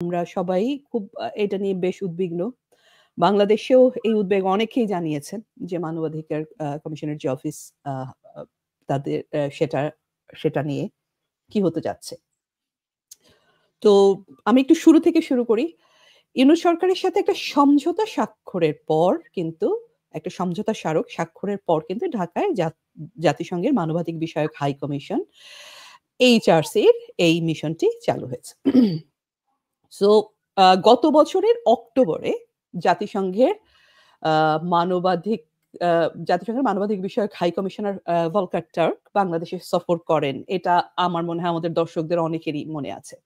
আমরা সবাই খুব এটা নিয়ে বেশ উদ্বিগ্ন। বাংলাদেশেও এই উদ্বেগ অনেকেই জানিয়েছেন যে মানবাধিকার কমিশনের যে অফিস আ আ তাদের সেটা নিয়ে কি হতে যাচ্ছে। তো আমি একটু শুরু থেকে শুরু করি। ইউনূস সরকারের সাথে একটা সমঝোতা স্বাক্ষরের পর কিন্তু একটা সমঝোতা স্মারক স্বাক্ষরের পর কিন্তু ঢাকায় জাতিসংঘের মানবাধিক বিষয়ক হাই কমিশন এইচআরসির এই মিশনটি চালু হয়েছে। সো গত বছরের অক্টোবরে জাতিসংঘের আ মানবাধিক আ জাতিসংঘের মানবাধিক বিষয়ক হাই কমিশনার ভলকার টার্ক বাংলাদেশে সফর করেন। এটা আমার মনে হয় আমাদের দর্শকদের অনেকেরই মনে আছে।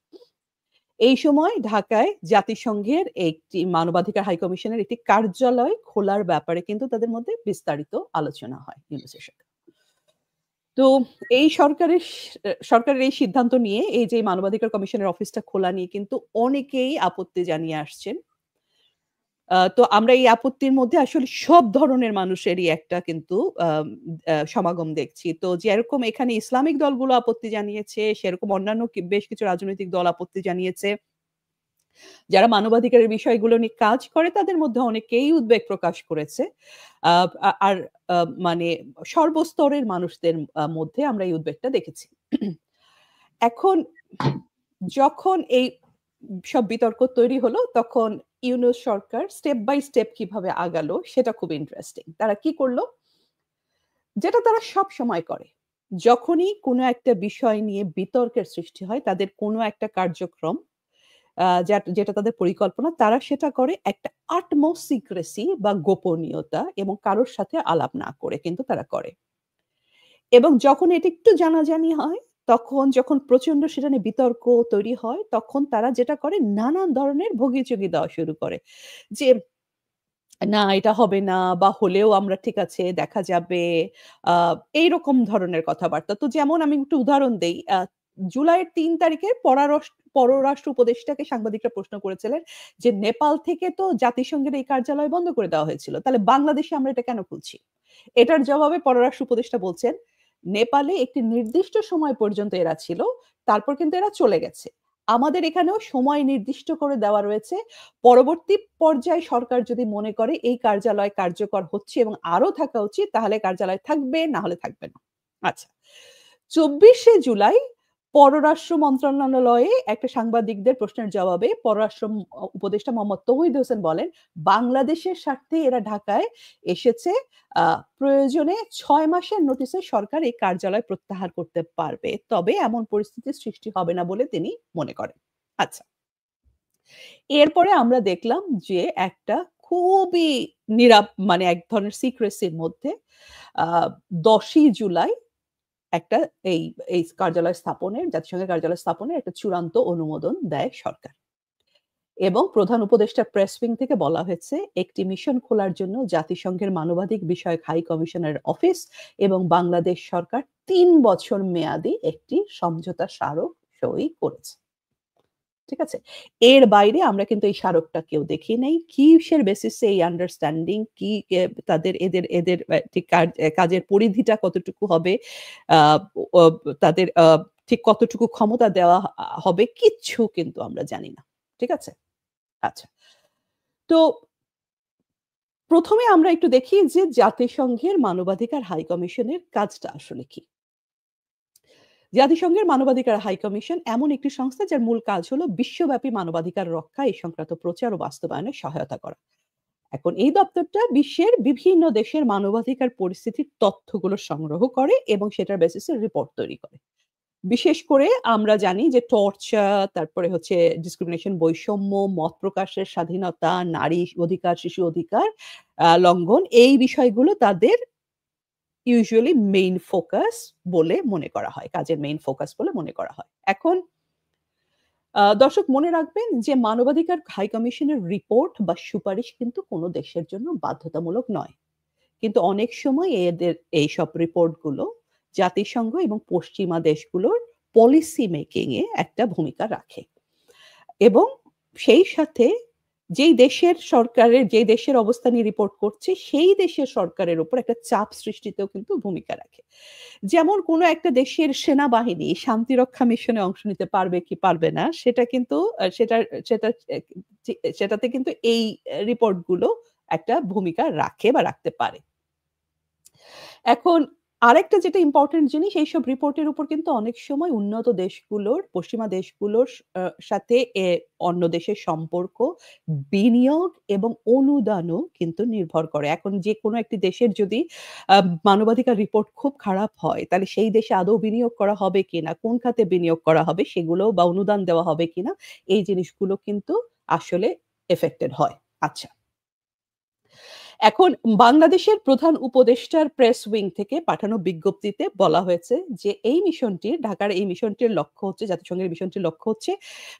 এই সময় ঢাকায় জাতিসংঘের একটি মানবাধিকার হাই কমিশনের একটি কার্যালয় খোলার ব্যাপারে কিন্তু তাদের মধ্যে বিস্তারিত আলোচনা হয় ইউনূসের সাথে। তো এই সরকারের এই সিদ্ধান্ত নিয়ে এই যে মানবাধিকার কমিশনের অফিসটা খোলা নিয়ে কিন্তু অনেকেই আপত্তি জানিয়ে আসছেন। তো আমরা এই আপত্তির মধ্যে আসলে সব ধরনের মানুষেরই একটা কিন্তু আম সমাগম দেখছি। তো যেরকম এখানে ইসলামিক দলগুলো আপত্তি জানিয়েছে, সেরকম অন্যান্য বেশ কিছু রাজনৈতিক দল আপত্তি জানিয়েছে। যারা মানবাধিকারের বিষয়গুলো নিয়ে কাজ করে তাদের মধ্যে অনেকেই উদ্বেগ প্রকাশ করেছে। আ আ আর আ মানে সর্বস্তরের মানুষদের মধ্যে আমরা এই উদ্বেগটা দেখেছি। এখন যখন এই সব বিতর্ক তৈরি হলো তখন ইউনূস সরকার স্টেপ বাই স্টেপ কিভাবে আগালো সেটা খুব ইন্টারেস্টিং। তারা কি করল? যেটা তারা সবসময় করে। যখনই কোনো একটা বিষয় নিয়ে বিতর্কের সৃষ্টি হয় তাদের কোনো একটা কার্যক্রম যেটা তাদের পরিকল্পনা তারা সেটা করে একটা utmost secrecy বা গোপনীয়তা এবং কারোর সাথে আলাপ না করে কিন্তু তারা করে। এবং যখন এটা একটু জানাজানি হয়, যখন প্রচন্ড সেটা নিয়ে বিতর্ক তৈরি হয়, তখন তারা যেটা করে নানান ধরনের ভোগিচুগি দেওয়া শুরু করে। যে না এটা হবে না বা হলেও আমরা ঠিক আছে দেখা যাবে। আ এইরকম ধরনের কথাবার্তা। তো যেমন আমি একটু উদাহরণ দেই। জুলাইয়ের ৩ তারিখে পররাষ্ট্র উপদেষ্টাকে সাংবাদিকরা প্রশ্ন করেছিলেন যে, "নেপাল থেকে তো জাতিসংঘের এই কার্যালয় বন্ধ করে দেওয়া হয়েছিল। তাহলে বাংলাদেশে আমরা এটা কেন খুলছি?" এটার জবাবে পররাষ্ট্র উপদেষ্টা বলছেন, "নেপালে একটি নির্দিষ্ট সময় পর্যন্ত এরা ছিল। তারপর কিন্তু এরা চলে গেছে। আমাদের এখানেও সময় নির্দিষ্ট করে দেওয়া রয়েছে। পরবর্তী পর্যায়ে সরকার যদি মনে করে এই কার্যালয় কার্যকর হচ্ছে এবং আরো থাকা উচিত তাহলে কার্যালয় থাকবে, না হলে থাকবে না।" আচ্ছা। ২৪শে জুলাই পররাষ্ট্র মন্ত্রণালয়ে একটা সাংবাদিকদের প্রশ্নের জবাবে পররাষ্ট্র উপদেষ্টা মোহাম্মদ তৌহিদ হোসেন বলেন, "বাংলাদেশের স্বার্থে এরা ঢাকায় এসেছে। আ প্রয়োজনে ৬ মাসের নোটিসে সরকার এই কার্যালয় প্রত্যাহার করতে পারবে। তবে এমন পরিস্থিতির সৃষ্টি হবে না বলে তিনি মনে করেন।" আচ্ছা। এরপরে আমরা দেখলাম যে একটা খুবই মানে এক ধরনের সিক্রেসির মধ্যে আ ১০ই জুলাই একটা এই এই জাতিসংঘের কার্যালয় স্থাপনের একটা চূড়ান্ত অনুমোদন দেয় সরকার। এবং প্রধান উপদেষ্টার প্রেস উইং থেকে বলা হয়েছে একটি মিশন খোলার জন্য জাতিসংঘের মানবাধিক বিষয়ক হাই কমিশনের অফিস এবং বাংলাদেশ সরকার ৩ বছর মেয়াদী একটি সমঝোতা স্মারক সই করেছে। ঠিক আছে? এর বাইরে আমরা কিন্তু এই স্মারকটা কেউ দেখি নাই। কিসের বেসিসে এই আন্ডারস্ট্যান্ডিং কি তাদের এদের ঠিক কাজের পরিধিটা কতটুকু হবে? আ ও তাদের ঠিক কতটুকু ক্ষমতা দেওয়া হবে কিচ্ছু কিন্তু আমরা জানি না। ঠিক আছে? আচ্ছা। তো ১ম এ আমরা একটু দেখি যে জাতিসংঘের মানবাধিকার হাই কমিশনের কাজটা আসলে কি? জাতিসংঘের মানবাধিকার হাই কমিশন এমন একটি সংস্থা যার মূল কাজ হলো বিশ্বব্যাপী মানবাধিকার রক্ষা এই সংক্রান্ত প্রচার ও বাস্তবায়নে সহায়তা করা। এখন এই দপ্তরটা বিশ্বের বিভিন্ন দেশের মানবাধিকার পরিস্থিতির তথ্যগুলো সংগ্রহ করে এবং সেটার বেসিসে রিপোর্ট তৈরি করে। বিশেষ করে আমরা জানি যে টর্চার, তারপরে হচ্ছে ডিসক্রিমিনেশন, বৈষম্য, মত প্রকাশের স্বাধীনতা, নারী অধিকার, শিশু অধিকার লঙ্ঘন এই বিষয়গুলো তাদের ইউজুয়ালি মেইন ফোকাস বলে মনে করা হয়। কাজের মেইন ফোকাস বলে মনে করা হয়। এখন দর্শক মনে রাখবেন যে মানবাধিকার হাই কমিশনের রিপোর্ট বা সুপারিশ কিন্তু কোনো দেশের জন্য বাধ্যতামূলক নয়। কিন্তু অনেক সময় এদের এইসব রিপোর্ট গুলো জাতিসংঘ এবং পশ্চিমা দেশগুলোর পলিসি মেকিং এ একটা ভূমিকা রাখে। এবং সেই সাথে যেই দেশের সরকারের যে দেশের অবস্থা নিয়ে রিপোর্ট করছে সেই দেশের সরকারের উপর একটা চাপ সৃষ্টিতেও কিন্তু ভূমিকা রাখে। যেমন কোনো একটা দেশের সেনাবাহিনী শান্তিরক্ষা মিশনে অংশ নিতে পারবে কি পারবে না সেটা কিন্তু সেটা সেটাতে কিন্তু এই রিপোর্ট গুলো একটা ভূমিকা রাখে বা রাখতে পারে। এখন আরেকটা যেটা ইম্পোর্টেন্ট জিনিস এইসব রিপোর্টের উপর কিন্তু অনেক সময় উন্নত দেশগুলোর, পশ্চিমা দেশগুলোর সাথে অন্য দেশের সম্পর্ক, বিনিয়োগ এবং অনুদানও কিন্তু নির্ভর করে। এখন যেকোনো একটি দেশের যদি আ মানবাধিকার রিপোর্ট খুব খারাপ হয়, তাহলে সেই দেশে আদৌ বিনিয়োগ করা হবে কিনা, কোন খাতে বিনিয়োগ করা হবে সেগুলো বা অনুদান দেওয়া হবে কিনা, এই জিনিসগুলো কিন্তু আসলে এফেক্টেড হয়। আচ্ছা। এখন বাংলাদেশের প্রধান উপদেষ্টার প্রেস উইং থেকে পাঠানো বিজ্ঞপ্তিতে বলা হয়েছে যে ঢাকার এই মিশনটির লক্ষ্য হচ্ছে জাতিসংঘের মিশনটির লক্ষ্য হচ্ছে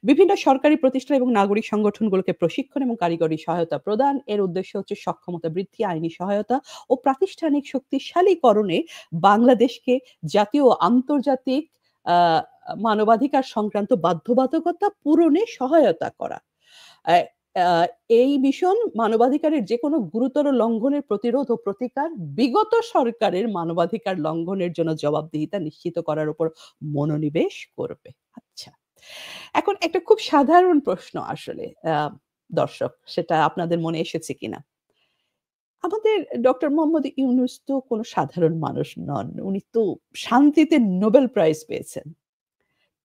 বিভিন্ন সরকারি প্রতিষ্ঠান এবং নাগরিক সংগঠনগুলোকে প্রশিক্ষণ এবং কারিগরি সহায়তা প্রদান। এর উদ্দেশ্য হচ্ছে সক্ষমতা বৃদ্ধি, আইনি সহায়তা ও প্রাতিষ্ঠানিক শক্তিশালীকরণে বাংলাদেশকে জাতীয় ও আন্তর্জাতিক আ মানবাধিকার সংক্রান্ত বাধ্যবাধকতা পূরণে সহায়তা করা। আ আ এই মিশন মানবাধিকারের যেকোনো গুরুতর লঙ্ঘনের প্রতিরোধ ও প্রতিকার, বিগত সরকারের মানবাধিকার লঙ্ঘনের জন্য জবাবদিহিতা নিশ্চিত করার উপর মনোনিবেশ করবে। আচ্ছা। এখন একটা খুব সাধারণ প্রশ্ন আসলে দর্শক, সেটা আপনাদের মনে এসেছে কিনা? আমাদের ডক্টর মোহাম্মদ ইউনূস তো কোনো সাধারণ মানুষ নন। উনি তো শান্তিতে নোবেল প্রাইজ পেয়েছেন।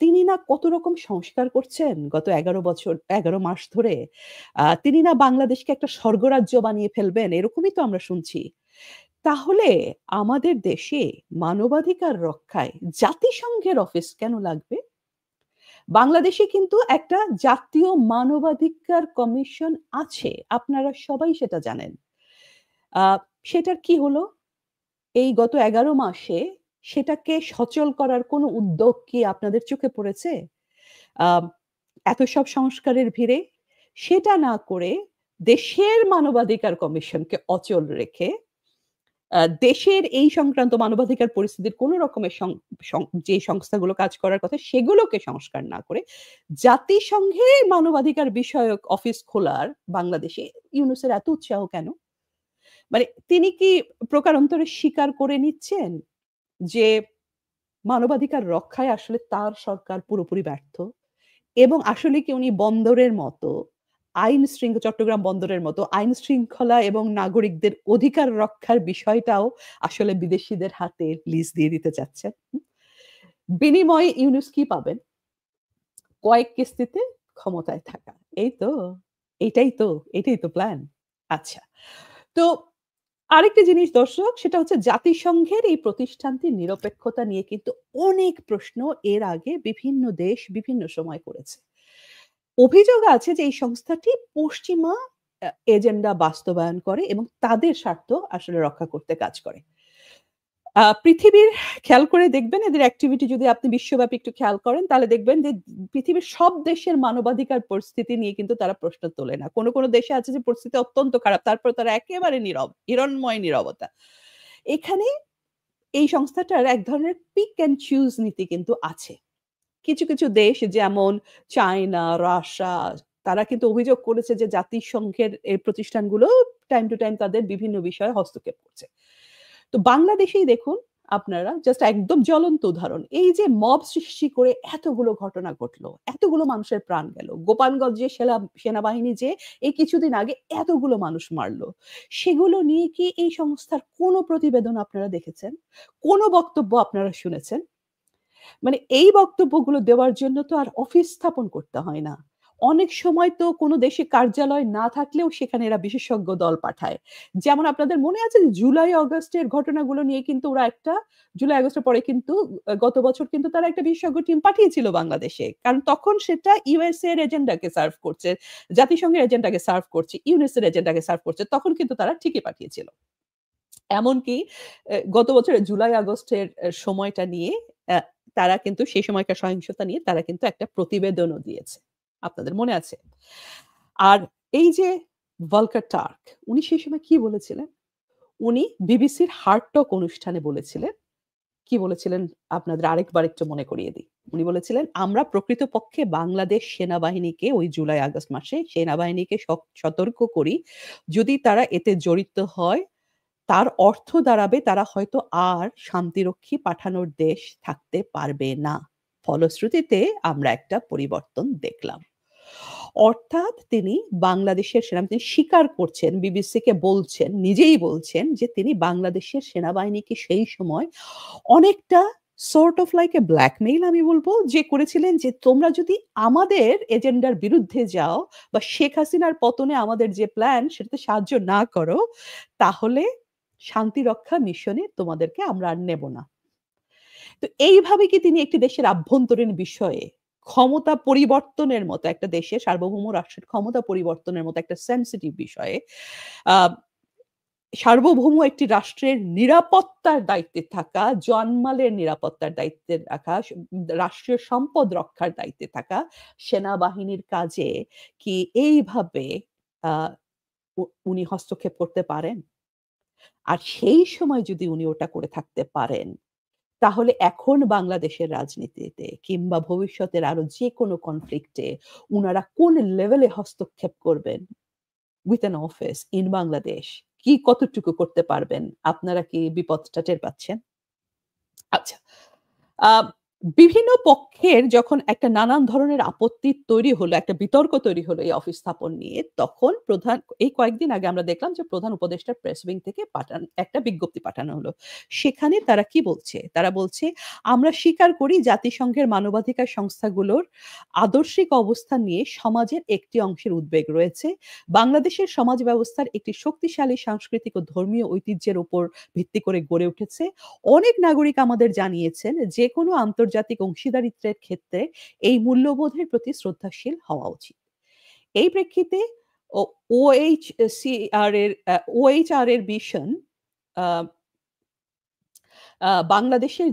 তিনি না কত রকম সংস্কার করছেন গত ১১ মাস ধরে। তিনি না বাংলাদেশকে একটা স্বর্গরাজ্য বানিয়ে ফেলবেন, এরকমই তো আমরা শুনছি। তাহলে আমাদের দেশে মানবাধিকার রক্ষায় জাতিসংঘের অফিস কেন লাগবে? বাংলাদেশে কিন্তু একটা জাতীয় মানবাধিকার কমিশন আছে। আপনারা সবাই সেটা জানেন। আ সেটার কি হলো? এই গত ১১ মাসে সেটাকে সচল করার কোনো উদ্যোগ কি আপনাদের চোখে পড়েছে? আম এত সব সংস্কারের ভিড়ে সেটা না করে দেশের মানবাধিকার কমিশনকে অচল রেখে দেশের এই সংক্রান্ত মানবাধিকার পরিস্থিতির কোন রকমের সং সং যে সংস্থাগুলো কাজ করার কথা সেগুলোকে সংস্কার না করে জাতিসংঘে মানবাধিকার বিষয়ক অফিস খোলার বাংলাদেশে ইউনূসের এত উৎসাহ কেন? মানে তিনি কি প্রকারান্তরে স্বীকার করে নিচ্ছেন যে মানবাধিকার রক্ষায় আসলে তার সরকার পুরোপুরি ব্যর্থ? এবং আসলে কি উনি বন্দরের মতো চট্টগ্রাম বন্দরের মতো আইন শৃঙ্খলা এবং নাগরিকদের অধিকার রক্ষার বিষয়টাও আসলে বিদেশীদের হাতে লিজ দিয়ে দিতে চাচ্ছেন? বিনিময়ে ইউনূস কি পাবেন? কয়েক কিস্তিতে ক্ষমতায় থাকা। এই তো? এইটাই তো, এটাই তো প্ল্যান। আচ্ছা। তো আরেকটা জিনিস দর্শক, সেটা হচ্ছে জাতিসংঘের এই প্রতিষ্ঠানটির নিরপেক্ষতা নিয়ে কিন্তু অনেক প্রশ্ন এর আগে বিভিন্ন দেশ বিভিন্ন সময় করেছে। অভিযোগ আছে যে এই সংস্থাটি পশ্চিমা এজেন্ডা বাস্তবায়ন করে এবং তাদের স্বার্থ আসলে রক্ষা করতে কাজ করে। পৃথিবীর খেয়াল করে দেখবেন এদের অ্যাক্টিভিটি যদি আপনি বিশ্বব্যাপী একটু খেয়াল করেন তাহলে দেখবেন যে পৃথিবীর সব দেশের মানবাধিকার পরিস্থিতি নিয়ে কিন্তু তারা প্রশ্ন তোলে না। কোন দেশে আছে যে পরিস্থিতি অত্যন্ত খারাপ। তারপরে তারা একেবারে নীরব, হিরণ্ময় নীরবতা। এখানে এই সংস্থাটার এক ধরনের পিক অ্যান্ড চুজ নীতি কিন্তু আছে। কিছু দেশ যেমন চায়না, রাশিয়া তারা কিন্তু অভিযোগ করেছে যে জাতিসংঘের এই প্রতিষ্ঠানগুলো টাইম টু টাইম তাদের বিভিন্ন বিষয়ে হস্তক্ষেপ করছে। তো বাংলাদেশেই দেখুন আপনারা জাস্ট একদম জ্বলন্ত উদাহরণ। এই যে মব সৃষ্টি করে এতগুলো ঘটনা ঘটলো, এতগুলো মানুষের প্রাণ গেল। গোপালগঞ্জে সেনাবাহিনী যে এই কিছুদিন আগে এতগুলো মানুষ মারল। সেগুলো নিয়ে কি এই সংস্থার কোনো প্রতিবেদন আপনারা দেখেছেন? কোনো বক্তব্য আপনারা শুনেছেন? মানে এই বক্তব্যগুলো দেওয়ার জন্য তো আর অফিস স্থাপন করতে হয় না। অনেক সময় তো কোনো দেশে কার্যালয় না থাকলেও সেখানে এরা বিশেষজ্ঞ দল পাঠায়। যেমন আপনাদের মনে আছে যে জুলাই অগাস্টের ঘটনাগুলো নিয়ে কিন্তু ওরা জুলাই আগস্টের পরে কিন্তু গত বছর কিন্তু তারা একটা বিশেষজ্ঞ টিম পাঠিয়েছিল বাংলাদেশে। কারণ তখন সেটা ইউএসএ এর এজেন্ডাকে সার্ভ করছে, জাতিসংঘের এজেন্ডাকে সার্ভ করছে, ইউনেস্কোর এজেন্ডাকে সার্ভ করছে। তখন কিন্তু তারা ঠিকই পাঠিয়েছিল। এমনকি গত বছরের জুলাই আগস্টের সময়টা নিয়ে অ্যা তারা কিন্তু সেই সময়কার সহিংসতা নিয়ে তারা কিন্তু একটা প্রতিবেদনও দিয়েছে। আপনাদের মনে আছে? আর এই যে ভলকার টার্ক উনি সেই সময় কি বলেছিলেন? উনি বিবিসির হার্ড টক অনুষ্ঠানে বলেছিলেন কি বলেছিলেন আপনাদের আরেকবার একটু মনে করিয়ে দিই। উনি বলেছিলেন, "আমরা প্রকৃতপক্ষে বাংলাদেশ সেনাবাহিনীকে ওই জুলাই আগস্ট মাসে সেনাবাহিনীকে সতর্ক করি। যদি তারা এতে জড়িত হয় তার অর্থ দাঁড়াবে তারা হয়তো আর শান্তিরক্ষী পাঠানোর দেশ থাকতে পারবে না। ফলশ্রুতিতে আমরা একটা পরিবর্তন দেখলাম।" অর্থাৎ তিনি বাংলাদেশের তিনি স্বীকার করছেন, বিবিসিকে বলছেন, নিজেই বলছেন যে তিনি বাংলাদেশের সেনাবাহিনীকে সেই সময় অনেকটা sort of like a blackmail আমি বলব যে করেছিলেন যে তোমরা যদি আমাদের এজেন্ডার বিরুদ্ধে যাও বা শেখ হাসিনার পতনে আমাদের যে প্ল্যান সেটাতে সাহায্য না করো, তাহলে শান্তিরক্ষা মিশনে তোমাদেরকে আমরা আর নেব না। তো এইভাবে কি তিনি একটি দেশের আভ্যন্তরীণ বিষয়ে ক্ষমতা পরিবর্তনের মতো একটা দেশের সার্বভৌম রাষ্ট্রের ক্ষমতা পরিবর্তনের মতো একটা সেনসিটিভ বিষয়ে আ সার্বভৌম একটি রাষ্ট্রের নিরাপত্তার দায়িত্বে থাকা, জানমালের নিরাপত্তার দায়িত্বে রাখা, রাষ্ট্রীয় সম্পদ রক্ষার দায়িত্বে থাকা সেনাবাহিনীর কাজে কি এইভাবে আ উনি হস্তক্ষেপ করতে পারেন? আর সেই সময় যদি উনি ওটা করে থাকতে পারেন, তাহলে এখন বাংলাদেশের রাজনীতিতে কিংবা ভবিষ্যতের আরো যেকোনো কনফ্লিক্ট এ উনারা কোন লেভেলে হস্তক্ষেপ করবেন with an office in Bangladesh কি কতটুকু করতে পারবেন? আপনারা কি বিপদটা টের পাচ্ছেন? আচ্ছা। আ বিভিন্ন পক্ষের যখন একটা নানান ধরনের আপত্তি তৈরি হলো, একটা বিতর্ক তৈরি হলো এই অফিস স্থাপন নিয়ে, তখন এই কয়েকদিন আগে আমরা দেখলাম যে প্রধান উপদেষ্টার প্রেস উইং থেকে একটা বিজ্ঞপ্তি পাঠানো হলো। সেখানে তারা কি বলছে? তারা বলছে, "আমরা স্বীকার করি জাতিসংঘের মানবাধিকার সংস্থাগুলোর আদর্শিক অবস্থান নিয়ে সমাজের একটি অংশের উদ্বেগ রয়েছে। বাংলাদেশের সমাজ ব্যবস্থার একটি শক্তিশালী সাংস্কৃতিক ও ধর্মীয় ঐতিহ্যের উপর ভিত্তি করে গড়ে উঠেছে। অনেক নাগরিক আমাদের জানিয়েছেন যেকোনো আন্তর্জাতিক অংশীদারিত্বের ক্ষেত্রে এই মূল্যবোধের প্রতি শ্রদ্ধাশীল হওয়া উচিত। এই প্রেক্ষিতে ও OHR এর মিশন আ বাংলাদেশের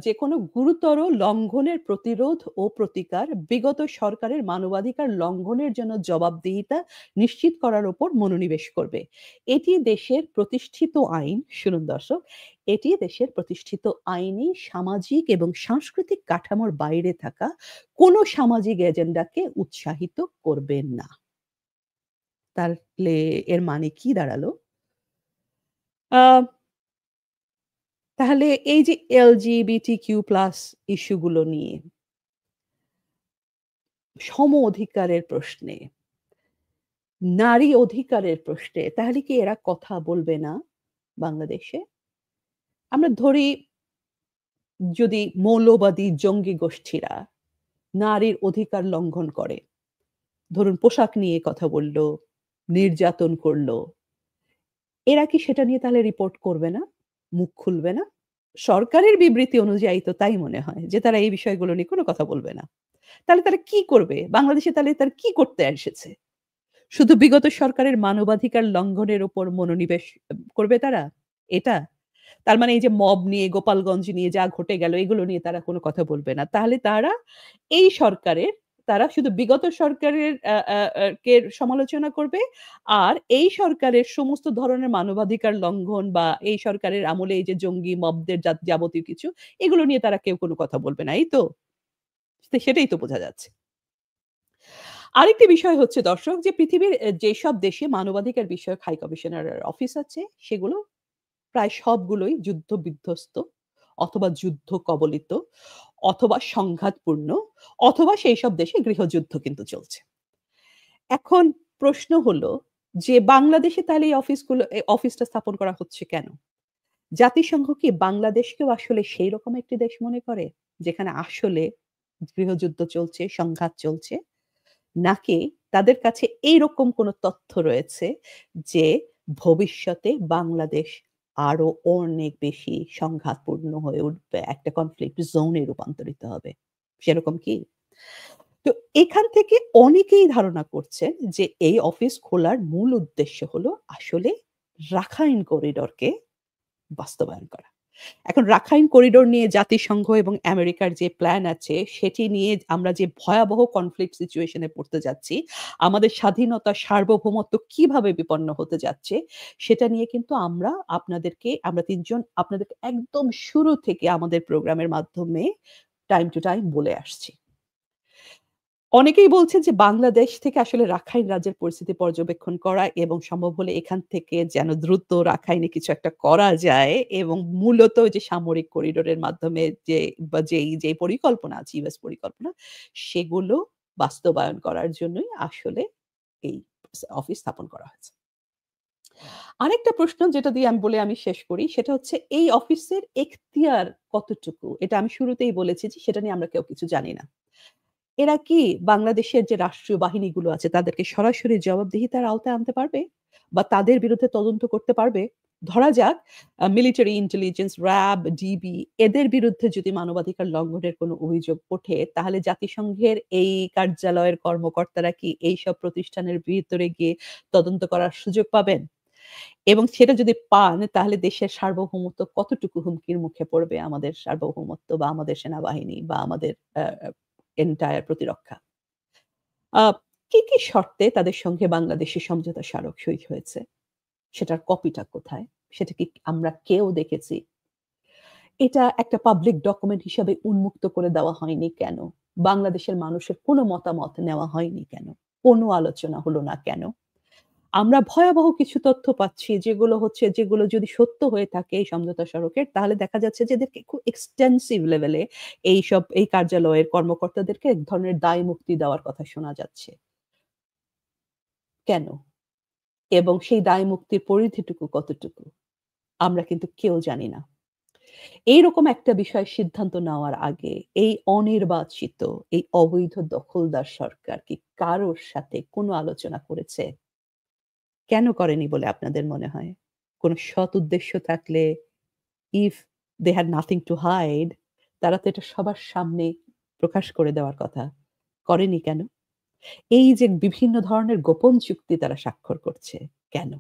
যেকোনো গুরুতর লঙ্ঘনের প্রতিরোধ ও প্রতিকার বিগত সরকারের মানবাধিকার লঙ্ঘনের জন্য জবাবদিহিতা নিশ্চিত করার উপর মনোনিবেশ করবে। এটি দেশের প্রতিষ্ঠিত আইন শুনুন দর্শক, এটি দেশের প্রতিষ্ঠিত আইনি, সামাজিক এবং সাংস্কৃতিক কাঠামোর বাইরে থাকা কোনো সামাজিক এজেন্ডাকে উৎসাহিত করবে না। তাহলে এর মানে কি দাঁড়ালো? আ তাহলে এই যে LGBTQ+ ইস্যু গুলো নিয়ে সম অধিকারের প্রশ্নে, নারী অধিকারের প্রশ্নে তাহলে কি এরা কথা বলবে না বাংলাদেশে? আমরা ধরি যদি মৌলবাদী জঙ্গি গোষ্ঠীরা নারীর অধিকার লঙ্ঘন করে, ধরুন পোশাক নিয়ে কথা বলল, নির্যাতন করল, এরা কি সেটা নিয়ে তাহলে রিপোর্ট করবে না? মুখ খুলবে না? সরকারের বিবৃতি অনুযায়ী তো তাই মনে হয় যে তারা এই বিষয়গুলো নিয়ে কোনো কথা বলবে না। তাহলে তারা কি করবে? বাংলাদেশে তাহলে তারা কি করতে এসেছে? শুধু বিগত সরকারের মানবাধিকার লঙ্ঘনের উপর মনোনিবেশ করবে তারা? এটা? তার মানে এই যে মব নিয়ে, গোপালগঞ্জ নিয়ে যা ঘটে গেল এগুলো নিয়ে তারা কোনো কথা বলবে না। তাহলে তারা এই সরকারের তারা শুধু বিগত সরকারের আ আ আ কে সমালোচনা করবে। আর এই সরকারের সমস্ত ধরনের মানবাধিকার লঙ্ঘন বা এই সরকারের আমলে এই যে জঙ্গি মবদের যাবতীয় কিছু এগুলো নিয়ে তারা কেউ কোনো কথা বলবে না। এই তো? সেটাই তো বোঝা যাচ্ছে। আরেকটি বিষয় হচ্ছে দর্শক যে পৃথিবীর যেসব দেশে মানবাধিকার বিষয়ক হাই কমিশনারের অফিস আছে সেগুলো প্রায় সবগুলোই যুদ্ধ বিধ্বস্ত অথবা যুদ্ধ কবলিত অথবা সংঘাতপূর্ণ অথবা সেই সব দেশে গৃহযুদ্ধ কিন্তু চলছে। এখন প্রশ্ন হলো যে বাংলাদেশে তাহলে এই অফিসটা স্থাপন করা হচ্ছে কেন? জাতিসংঘ কি বাংলাদেশকেও আসলে সেই রকম একটি দেশ মনে করে? যেখানে আসলে গৃহযুদ্ধ চলছে, সংঘাত চলছে? নাকি তাদের কাছে এইরকম কোনো তথ্য রয়েছে যে ভবিষ্যতে বাংলাদেশ আরো অনেক বেশি সংঘাতপূর্ণ হয়ে উঠবে, একটা কনফ্লিক্ট জোনে রূপান্তরিত হবে। সেরকম কি? তো এখান থেকে অনেকেই ধারণা করছেন যে এই অফিস খোলার মূল উদ্দেশ্য হলো আসলে রাখাইন করিডোরকে বাস্তবায়ন করা। এখন রাখাইন করিডোর নিয়ে জাতিসংঘ এবং আমেরিকার যে প্ল্যান আছে, সেটি নিয়ে আমরা যে ভয়াবহ কনফ্লিক্ট সিচুয়েশন এ পড়তে যাচ্ছি, আমাদের স্বাধীনতা, সার্বভৌমত্ব কিভাবে বিপন্ন হতে যাচ্ছে, সেটা নিয়ে কিন্তু আমরা ৩ জন আপনাদেরকে একদম শুরু থেকে আমাদের প্রোগ্রামের মাধ্যমে টাইম টু টাইম বলে আসছি। অনেকেই বলছেন যে বাংলাদেশ থেকে আসলে রাখাইন রাজ্যের পরিস্থিতি পর্যবেক্ষণ করা এবং সম্ভব হলে এখান থেকে যেন দ্রুত রাখাইনে কিছু একটা করা যায় এবং মূলত ওই যে সামরিক করিডোরের মাধ্যমে যে বা যেই পরিকল্পনা আছে ইউএস পরিকল্পনা সেগুলো বাস্তবায়ন করার জন্যই আসলে এই অফিস স্থাপন করা হয়েছে। আরেকটা প্রশ্ন যেটা দিয়ে আমি শেষ করি সেটা হচ্ছে এই অফিসের এখতিয়ার কতটুকু? এটা আমি শুরুতেই বলেছি যে সেটা নিয়ে আমরা কেউ কিছু জানি না। এরা কি বাংলাদেশের যে রাষ্ট্রীয় বাহিনীগুলো আছে তাদেরকে সরাসরি জবাবদিহিতার আওতায় আনতে পারবে? বা তাদের বিরুদ্ধে তদন্ত করতে পারবে? ধরা যাক মিলিটারি ইন্টেলিজেন্স, র‍্যাব, ডিবি এদের বিরুদ্ধে যদি মানবাধিকার লঙ্ঘনের কোনো অভিযোগ ওঠে তাহলে জাতিসংঘের এই কার্যালয়ের কর্মকর্তারা কি এইসব প্রতিষ্ঠানের ভিতরে গিয়ে তদন্ত করার সুযোগ পাবেন? এবং সেটা যদি পান তাহলে দেশের সার্বভৌমত্ব কতটুকু হুমকির মুখে পড়বে আমাদের সার্বভৌমত্ব বা আমাদের সেনাবাহিনী বা আমাদের এন্টায়ার প্রতিরক্ষা। আ কি শর্তে তাদের সঙ্গে বাংলাদেশের সমঝোতা স্মারক সই হয়েছে? সেটার কপিটা কোথায়? সেটা কি আমরা কেউ দেখেছি? এটা একটা পাবলিক ডকুমেন্ট হিসাবে উন্মুক্ত করে দেওয়া হয়নি কেন? বাংলাদেশের মানুষের কোনো মতামত নেওয়া হয়নি কেন? কোনো আলোচনা হলো না কেন? আমরা ভয়াবহ কিছু তথ্য পাচ্ছি যেগুলো যদি সত্য হয়ে থাকে এই সমঝোতা স্মারকের তাহলে দেখা যাচ্ছে যে এদেরকে খুব এক্সটেনসিভ লেভেলে এই কার্যালয়ের কর্মকর্তাদেরকে এক ধরনের দায় মুক্তি দেওয়ার কথা শোনা যাচ্ছে। কেন? এবং সেই দায় মুক্তির পরিধিটুকু কতটুকু? আমরা কিন্তু কেউ জানি না। এইরকম একটা বিষয় সিদ্ধান্ত নেওয়ার আগে এই অনির্বাচিত, এই অবৈধ দখলদার সরকার কি কারোর সাথে কোনো আলোচনা করেছে? কেন করেনি বলে আপনাদের মনে হয়? কোন সৎ উদ্দেশ্য থাকলে if they had nothing to hide তারা তো এটা সবার সামনে প্রকাশ করে দেওয়ার কথা। করেনি কেন? এই যে বিভিন্ন ধরনের গোপন চুক্তি তারা স্বাক্ষর করছে, কেন?